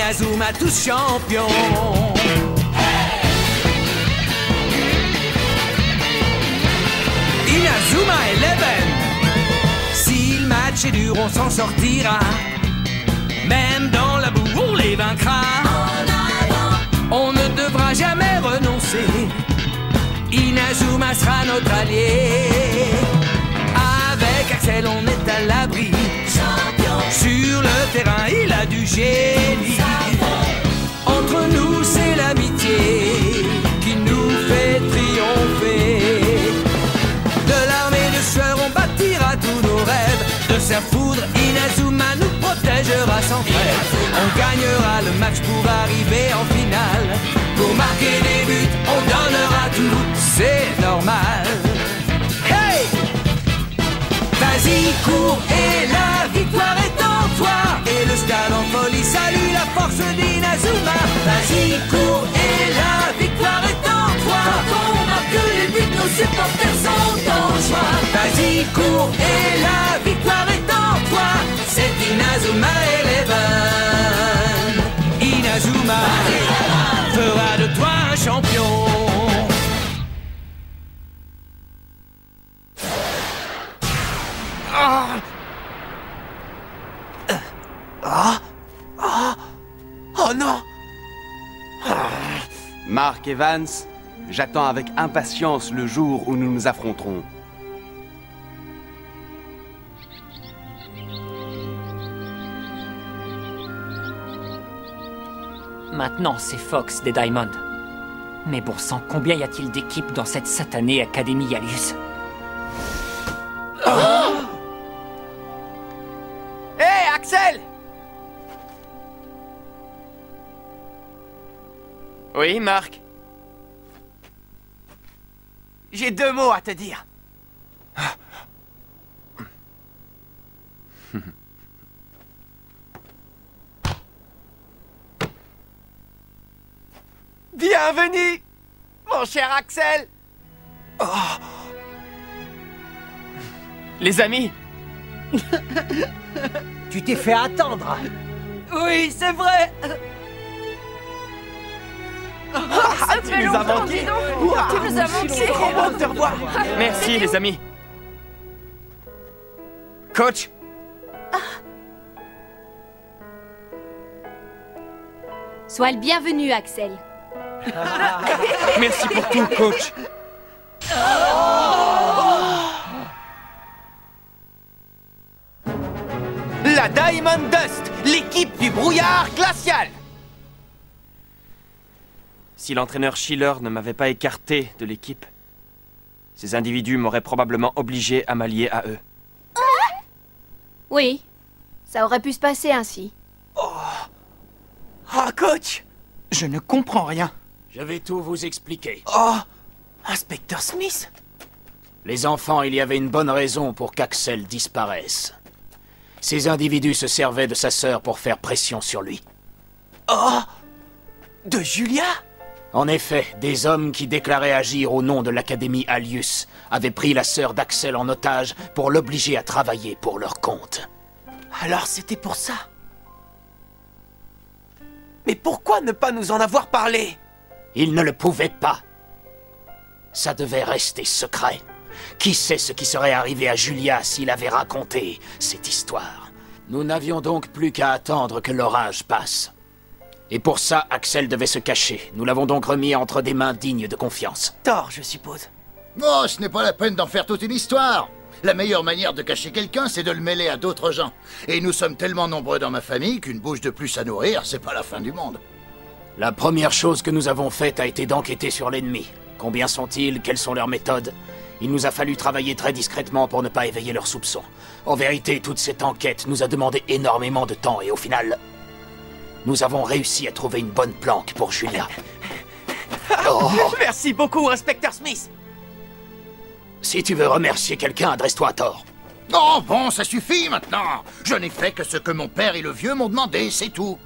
Inazuma tous champions. Inazuma Eleven. Si le match est dur, on s'en sortira. Même dans la boue, on les vaincra. On ne devra jamais renoncer. Inazuma sera notre allié. Avec Axel, on est à l'abri. Sur le terrain, il a du génie. Entre nous, c'est l'amitié qui nous fait triompher. De l'armée de sueur, on bâtira tous nos rêves. De sa foudre, Inazuma nous protégera sans trêve. On gagnera le match pour arriver en finale. Pour marquer des buts, on donnera tout, c'est normal. Hey! Vas-y, cours et la victoire est en toi. Et le stade en folie salue la force d'Inazuma. Vas-y, cours et la victoire est en toi. Quand on marque les buts, nos supporters sont en joie. Vas-y, cours et la victoire est en toi. C'est Inazuma Eleven. Inazuma fera de toi un champion. Oh non! Mark Evans, j'attends avec impatience le jour où nous nous affronterons. Maintenant, c'est Fox des Diamond. Mais bon sang, combien y a-t-il d'équipes dans cette satanée Académie Alius? Hé, Axel! Oui, Marc? J'ai 2 mots à te dire. Bienvenue, mon cher Axel. Oh. Les amis. Tu t'es fait attendre. Oui, c'est vrai. Tu nous as manqué. Tu nous as manqué. Trop bon de te revoir. Merci, les amis. Coach. Sois le bienvenu, Axel. Merci pour tout, coach. La Diamond Dust, l'équipe du brouillard glacial. Si l'entraîneur Schiller ne m'avait pas écarté de l'équipe, ces individus m'auraient probablement obligé à m'allier à eux. Oui, ça aurait pu se passer ainsi. Ah, coach! Je ne comprends rien. Je vais tout vous expliquer. Oh! Inspecteur Smith? Les enfants, il y avait une bonne raison pour qu'Axel disparaisse. Ces individus se servaient de sa sœur pour faire pression sur lui. Oh! De Julia? En effet, des hommes qui déclaraient agir au nom de l'Académie Alius avaient pris la sœur d'Axel en otage pour l'obliger à travailler pour leur compte. Alors c'était pour ça. Mais pourquoi ne pas nous en avoir parlé? Ils ne le pouvaient pas. Ça devait rester secret. Qui sait ce qui serait arrivé à Julia s'il avait raconté cette histoire? Nous n'avions donc plus qu'à attendre que l'orage passe. Et pour ça, Axel devait se cacher. Nous l'avons donc remis entre des mains dignes de confiance. Thor, je suppose. Oh, ce n'est pas la peine d'en faire toute une histoire. La meilleure manière de cacher quelqu'un, c'est de le mêler à d'autres gens. Et nous sommes tellement nombreux dans ma famille qu'une bouche de plus à nourrir, c'est pas la fin du monde. La première chose que nous avons faite a été d'enquêter sur l'ennemi. Combien sont-ils? Quelles sont leurs méthodes? Il nous a fallu travailler très discrètement pour ne pas éveiller leurs soupçons. En vérité, toute cette enquête nous a demandé énormément de temps et au final, nous avons réussi à trouver une bonne planque pour Julia. Oh. Merci beaucoup, Inspecteur Smith. Si tu veux remercier quelqu'un, adresse-toi à Thor. Oh bon, ça suffit maintenant. Je n'ai fait que ce que mon père et le vieux m'ont demandé, c'est tout.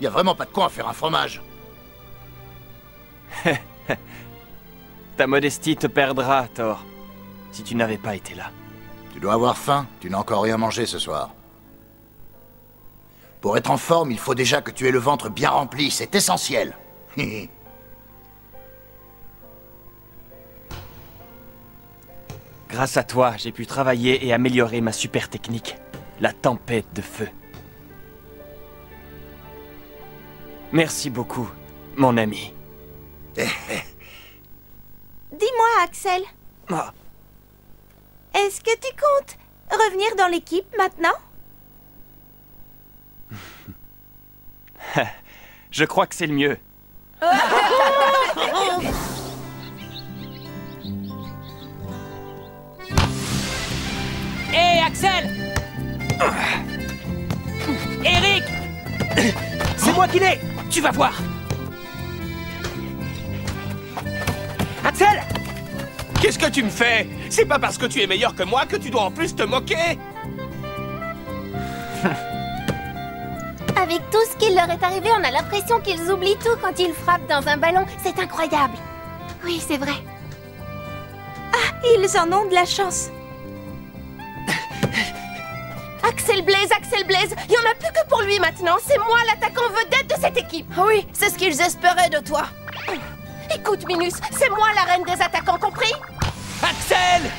Y a vraiment pas de quoi en faire un fromage. Ta modestie te perdra, Thor, si tu n'avais pas été là. Tu dois avoir faim, tu n'as encore rien mangé ce soir. Pour être en forme, il faut déjà que tu aies le ventre bien rempli, c'est essentiel. Grâce à toi, j'ai pu travailler et améliorer ma super technique, la tempête de feu. Merci beaucoup, mon ami. Dis-moi, Axel, Ah, est-ce que tu comptes revenir dans l'équipe maintenant? je crois que c'est le mieux. Hé, Axel! Eric! C'est moi qui l'ai! Tu vas voir! Axel! Qu'est-ce que tu me fais? C'est pas parce que tu es meilleur que moi que tu dois en plus te moquer! Avec tout ce qui leur est arrivé, on a l'impression qu'ils oublient tout quand ils frappent dans un ballon. C'est incroyable. Oui, c'est vrai. Ah, ils en ont de la chance. Axel Blaze, il n'y en a plus que pour lui maintenant. C'est moi l'attaquant vedette de cette équipe. Oui, c'est ce qu'ils espéraient de toi. Écoute, Minus, c'est moi la reine des attaquants, compris? Axel!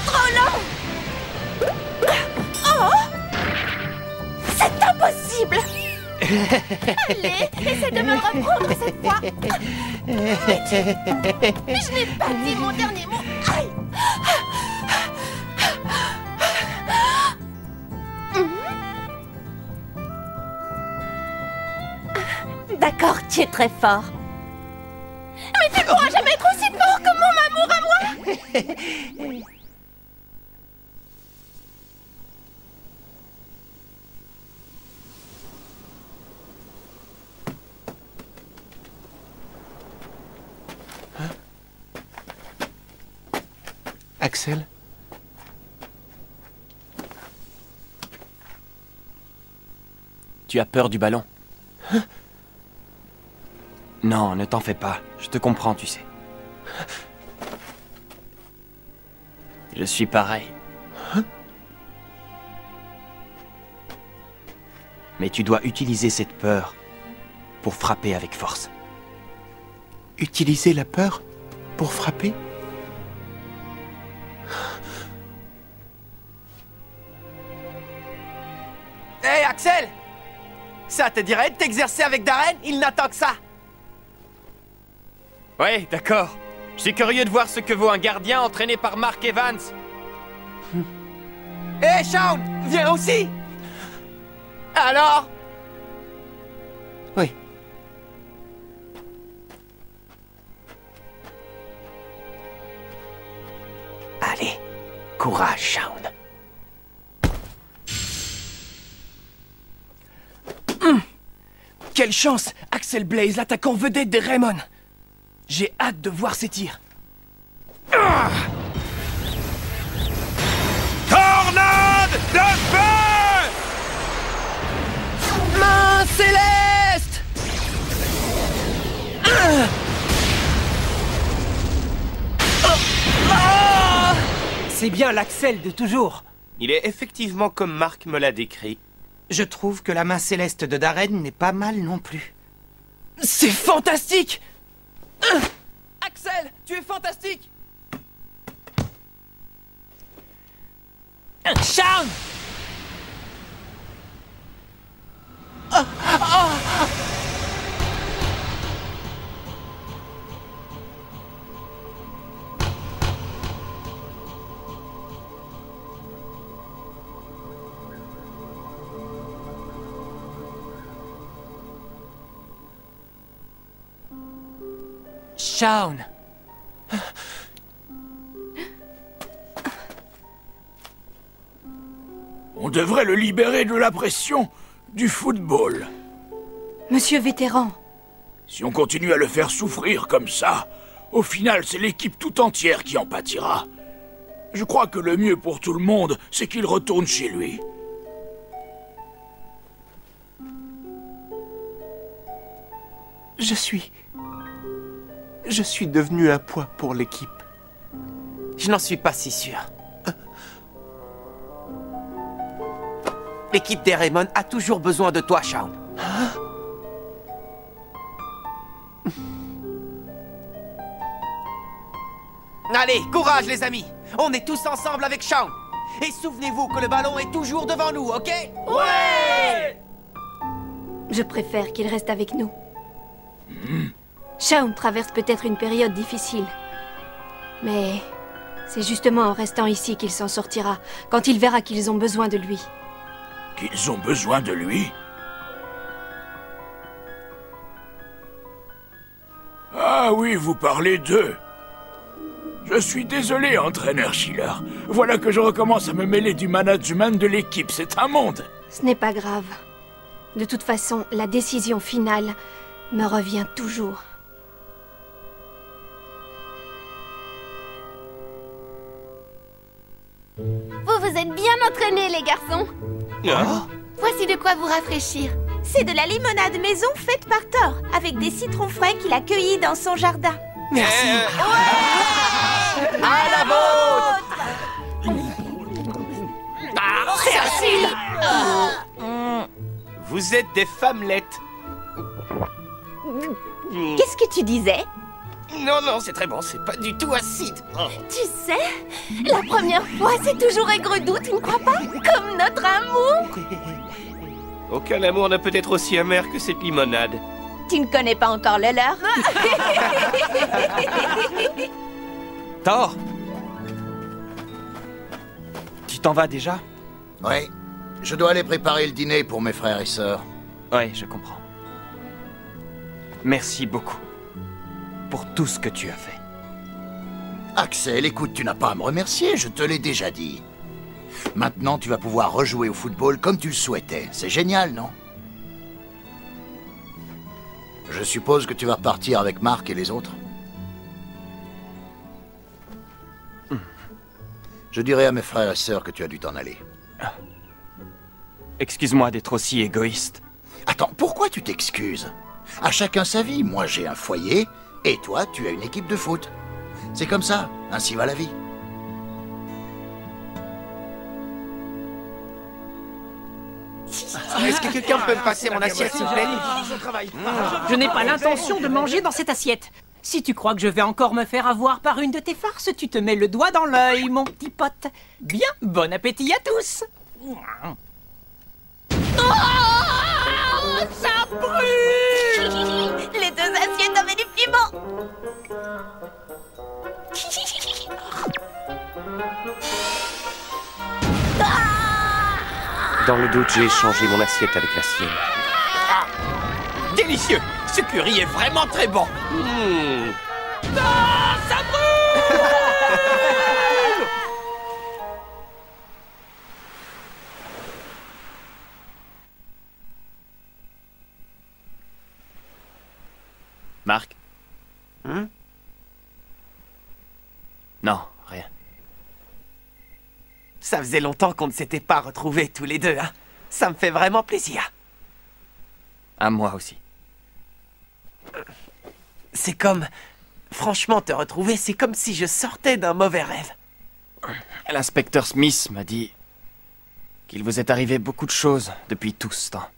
Trop long! Oh! C'est impossible! Allez, essaie de me reprendre cette fois! Je n'ai pas dit mon dernier mot! Aïe! D'accord, tu es très fort. Mais tu ne pourras jamais être aussi fort que mon amour à moi! Axel? Tu as peur du ballon? Non, ne t'en fais pas. Je te comprends, tu sais. Je suis pareil. Mais tu dois utiliser cette peur pour frapper avec force. Utiliser la peur pour frapper? Hé, Axel! Ça te dirait de t'exercer avec Darren? Il n'attend que ça! Ouais, d'accord. Je suis curieux de voir ce que vaut un gardien entraîné par Mark Evans. Hé, Shaun! Viens aussi! Alors? Oui. Allez, courage, Shaun. Quelle chance! Axel Blaze, l'attaquant vedette des Raymond! J'ai hâte de voir ses tirs. Tornade de feu! Main céleste! C'est bien l'Axel de toujours. Il est effectivement comme Marc me l'a décrit. Je trouve que la main céleste de Darren n'est pas mal non plus. C'est fantastique! Axel, tu es fantastique! Shaun! Shaun! On devrait le libérer de la pression du football. Monsieur Vétéran. Si on continue à le faire souffrir comme ça, au final, c'est l'équipe tout entière qui en pâtira. Je crois que le mieux pour tout le monde, c'est qu'il retourne chez lui. Je suis devenu un poids pour l'équipe. Je n'en suis pas si sûr. l'équipe des Raymond a toujours besoin de toi, Shaun. Allez, courage les amis. On est tous ensemble avec Shaun. Et souvenez-vous que le ballon est toujours devant nous, ok? Ouais! Je préfère qu'il reste avec nous. Shaun traverse peut-être une période difficile. Mais c'est justement en restant ici qu'il s'en sortira, quand il verra qu'ils ont besoin de lui. Qu'ils ont besoin de lui? Ah oui, vous parlez d'eux. Je suis désolé, entraîneur Schiller. Voilà que je recommence à me mêler du management de l'équipe. C'est un monde. Ce n'est pas grave. De toute façon, la décision finale me revient toujours. Vous vous êtes bien entraînés, les garçons. Voici de quoi vous rafraîchir. C'est de la limonade maison faite par Thor, avec des citrons frais qu'il a cueillis dans son jardin. Merci. À la vôtre. C'est acide. Vous êtes des femmelettes. Qu'est-ce que tu disais? Non, non, c'est très bon, c'est pas du tout acide. Tu sais, la première fois, c'est toujours aigre-doux, tu ne crois pas? Comme notre amour. Aucun amour ne peut être aussi amer que cette limonade. Tu ne connais pas encore le leur. Thor! Tu t'en vas déjà? Oui. Je dois aller préparer le dîner pour mes frères et sœurs. Ouais, je comprends. Merci beaucoup. Pour tout ce que tu as fait. Axel, écoute, tu n'as pas à me remercier, je te l'ai déjà dit. Maintenant, tu vas pouvoir rejouer au football comme tu le souhaitais. C'est génial, non? Je suppose que tu vas repartir avec Marc et les autres? Je dirai à mes frères et sœurs que tu as dû t'en aller. Excuse-moi d'être aussi égoïste. Attends, pourquoi tu t'excuses? À chacun sa vie. Moi, j'ai un foyer, et toi, tu as une équipe de foot. C'est comme ça, ainsi va la vie. Est-ce que quelqu'un peut me passer mon assiette, s'il vous plaît? Je n'ai pas l'intention de manger dans cette assiette. Si tu crois que je vais encore me faire avoir par une de tes farces, tu te mets le doigt dans l'œil, mon petit pote. Bien, bon appétit à tous. Oh, ça brûle. Les deux assiettes avaient du piment. Dans le doute, j'ai échangé mon assiette avec la sienne. Délicieux. Ce curry est vraiment très bon. Ah, ça brûle. Marc? Non, rien. Ça faisait longtemps qu'on ne s'était pas retrouvés tous les deux, hein. Ça me fait vraiment plaisir. À moi aussi. C'est comme... Franchement, te retrouver, c'est comme si je sortais d'un mauvais rêve. L'inspecteur Smith m'a dit qu'il vous est arrivé beaucoup de choses depuis tout ce temps.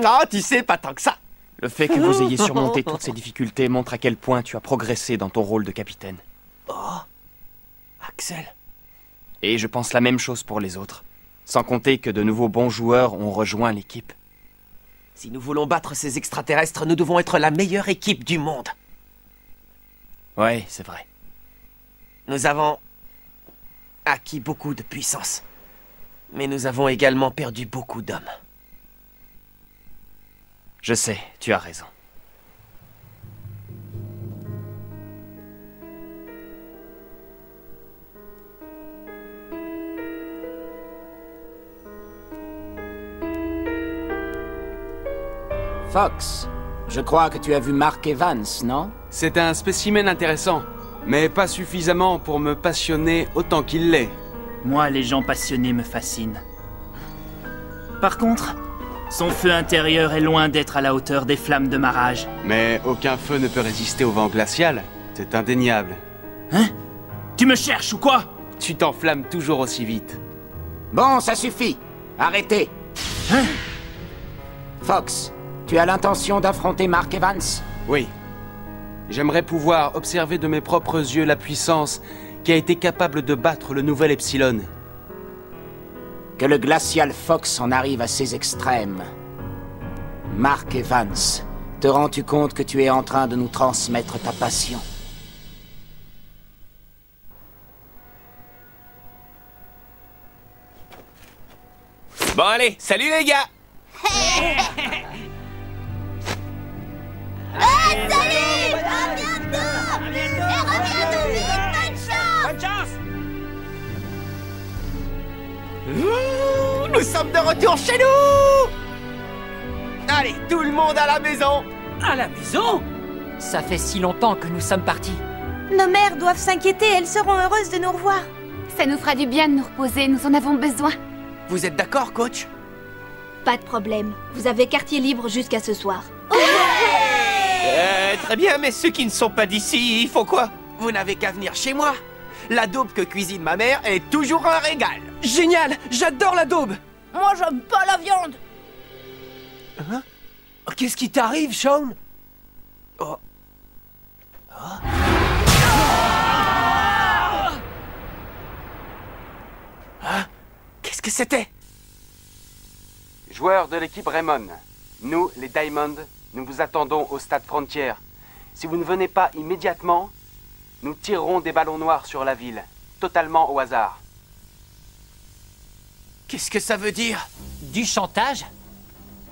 Ah, tu sais, pas tant que ça. Le fait que vous ayez surmonté toutes ces difficultés montre à quel point tu as progressé dans ton rôle de capitaine. Oh, Axel. Et je pense la même chose pour les autres. Sans compter que de nouveaux bons joueurs ont rejoint l'équipe. Si nous voulons battre ces extraterrestres, nous devons être la meilleure équipe du monde. Ouais, c'est vrai. Nous avons acquis beaucoup de puissance. Mais nous avons également perdu beaucoup d'hommes. Je sais, tu as raison. Fox, je crois que tu as vu Mark Evans, non? C'est un spécimen intéressant, mais pas suffisamment pour me passionner autant qu'il l'est. Moi, les gens passionnés me fascinent. Par contre, son feu intérieur est loin d'être à la hauteur des flammes de ma rage. Mais aucun feu ne peut résister au vent glacial, c'est indéniable. Hein? Tu me cherches ou quoi? Tu t'enflammes toujours aussi vite. Bon, ça suffit. Arrêtez. Fox, tu as l'intention d'affronter Mark Evans? Oui. J'aimerais pouvoir observer de mes propres yeux la puissance qui a été capable de battre le nouvel Epsilon. Que le glacial Fox en arrive à ses extrêmes. Mark Evans, te rends-tu compte que tu es en train de nous transmettre ta passion? Bon allez, salut les gars. Salut! À bientôt! Et reviens nous vite! Bonne chance! Bonne chance! Nous sommes de retour chez nous! Allez, tout le monde à la maison! À la maison? Ça fait si longtemps que nous sommes partis. Nos mères doivent s'inquiéter, elles seront heureuses de nous revoir. Ça nous fera du bien de nous reposer, nous en avons besoin. Vous êtes d'accord, coach? Pas de problème. Vous avez quartier libre jusqu'à ce soir. Très bien, mais ceux qui ne sont pas d'ici, ils font quoi? Vous n'avez qu'à venir chez moi. La daube que cuisine ma mère est toujours un régal. Génial! J'adore la daube! Moi, j'aime pas la viande. Hein? Qu'est-ce qui t'arrive, Sean? Oh. Hein? Qu'est-ce que c'était? Joueurs de l'équipe Raymond, nous, les Diamonds, nous vous attendons au stade Frontier. Si vous ne venez pas immédiatement, nous tirerons des ballons noirs sur la ville, totalement au hasard. Qu'est-ce que ça veut dire? Du chantage?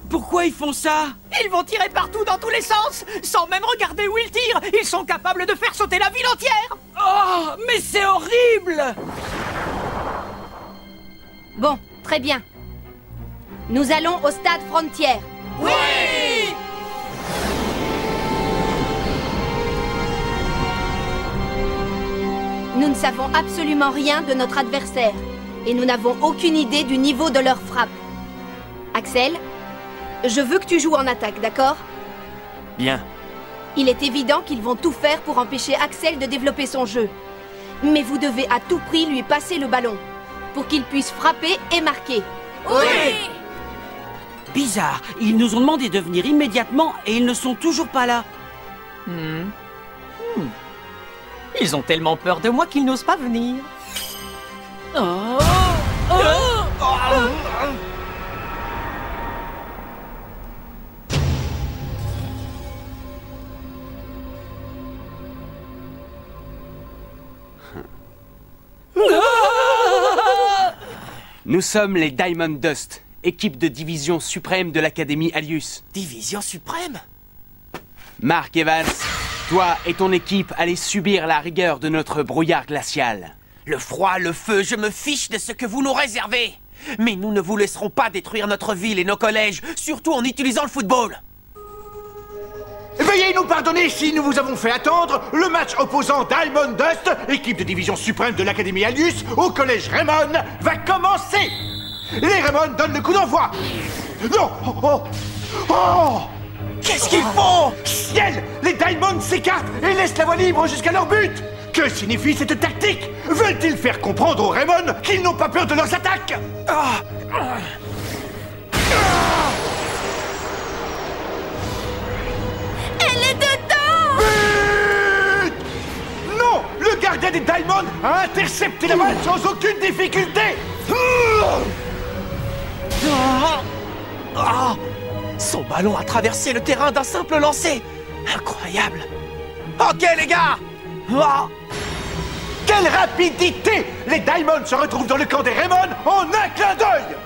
Pourquoi ils font ça? Ils vont tirer partout dans tous les sens, sans même regarder où ils tirent. Ils sont capables de faire sauter la ville entière. Oh, mais c'est horrible! Bon, très bien. Nous allons au stade Frontier. Oui! Nous ne savons absolument rien de notre adversaire. Et nous n'avons aucune idée du niveau de leur frappe. Axel, je veux que tu joues en attaque, d'accord? Bien. Il est évident qu'ils vont tout faire pour empêcher Axel de développer son jeu. Mais vous devez à tout prix lui passer le ballon, pour qu'il puisse frapper et marquer. Oui! Bizarre, ils nous ont demandé de venir immédiatement et ils ne sont toujours pas là. Ils ont tellement peur de moi qu'ils n'osent pas venir. Nous sommes les Diamond Dust, équipe de division suprême de l'Académie Alius. Division suprême? Mark Evans, toi et ton équipe allez subir la rigueur de notre brouillard glacial. Le froid, le feu, je me fiche de ce que vous nous réservez. Mais nous ne vous laisserons pas détruire notre ville et nos collèges, surtout en utilisant le football. Veuillez nous pardonner si nous vous avons fait attendre. Le match opposant Diamond Dust, équipe de division suprême de l'Académie Alius, au collège Raymond, va commencer. Les Raymond donnent le coup d'envoi. Non! Oh! Qu'est-ce qu'ils font? Ciel! Les Diamonds s'écartent et laissent la voie libre jusqu'à leur but. Que signifie cette tactique? Veulent-ils faire comprendre aux Raymond qu'ils n'ont pas peur de leurs attaques? Elle est dedans! But! Non! Le gardien des Diamonds a intercepté la balle sans aucune difficulté. Son ballon a traversé le terrain d'un simple lancer. Incroyable. Ok les gars. Quelle rapidité! Les Diamonds se retrouvent dans le camp des Raymond en un clin d'œil.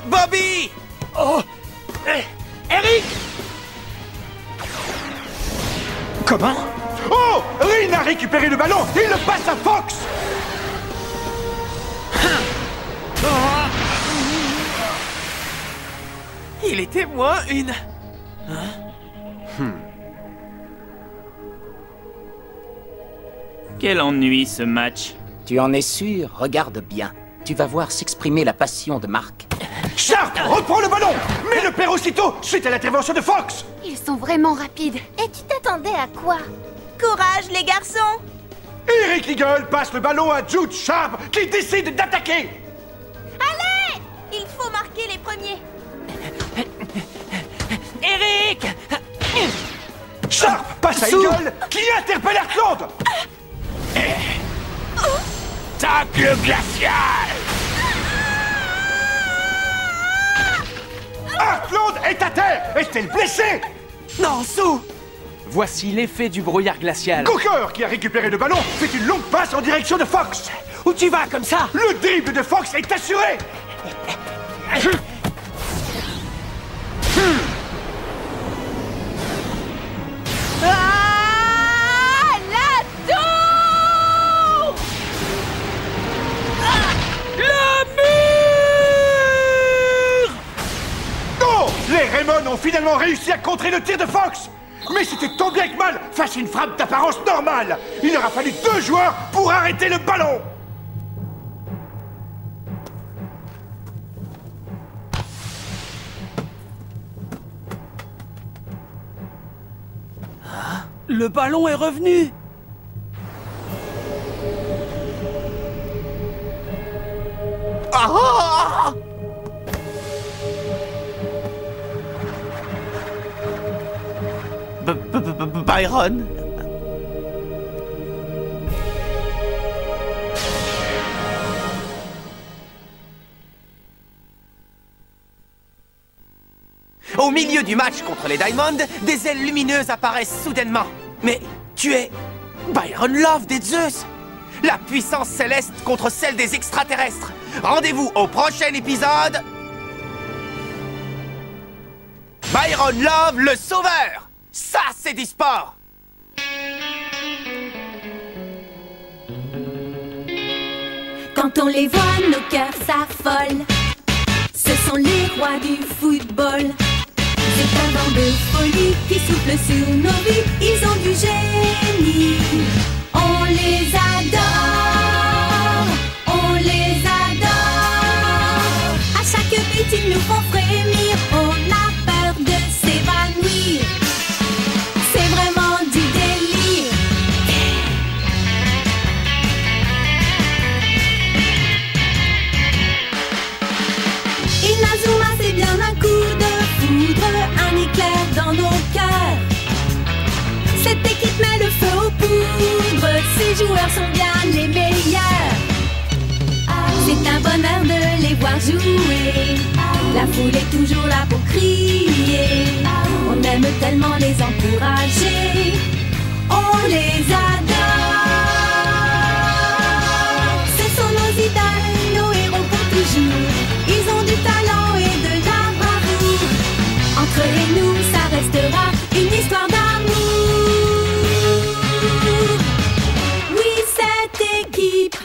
Bobby! Eric! Comment? Oh! Rin a récupéré le ballon. Il le passe à Fox. Il était moins une... Quel ennui ce match. Tu en es sûr? Regarde bien. Tu vas voir s'exprimer la passion de Mark. Sharp, reprends le ballon. Mais le perd aussitôt suite à l'intervention de Fox. Ils sont vraiment rapides. Et tu t'attendais à quoi? Courage, les garçons! Eric Eagle passe le ballon à Jude Sharp qui décide d'attaquer. Allez! les premiers. Eric! Sharp, passe à Eagle, qui interpelle Heartland. Tacle glacial! Heartland est à terre! Est-elle blessée? Non, Sue! Voici l'effet du brouillard glacial. Cooker, qui a récupéré le ballon, fait une longue passe en direction de Fox. Où tu vas comme ça? Le dribble de Fox est assuré. Les Raymond ont finalement réussi à contrer le tir de Fox. Mais c'était tant bien que mal face à une frappe d'apparence normale. Il aura fallu 2 joueurs pour arrêter le ballon. Le ballon est revenu. Ah! Byron? Au milieu du match contre les Diamonds, des ailes lumineuses apparaissent soudainement. Mais tu es Byron Love des Zeus! La puissance céleste contre celle des extraterrestres. Rendez-vous au prochain épisode. Byron Love, le sauveur! Ça, c'est du sport! Quand on les voit, nos cœurs s'affolent. Ce sont les rois du football. C'est un vent de folie qui souffle sur nos vies. Ils ont du génie. On les adore. On les adore. À chaque but, ils nous font frémir. On a peur de s'évanouir. C'est vraiment du délire. Inazuma, c'est bien un coup de foudre, un éclair dans nos cœurs. Cette équipe met le feu aux poudres, ces joueurs sont bien les meilleurs. C'est un bonheur de les voir jouer, la foule est toujours là pour crier. On aime tellement les encourager, on les adore. Ce sont nos idoles, nos héros pour toujours. Ils ont du talent et de la bravoure. Entre eux et nous, ça restera une histoire d'amour. Oui, cette équipe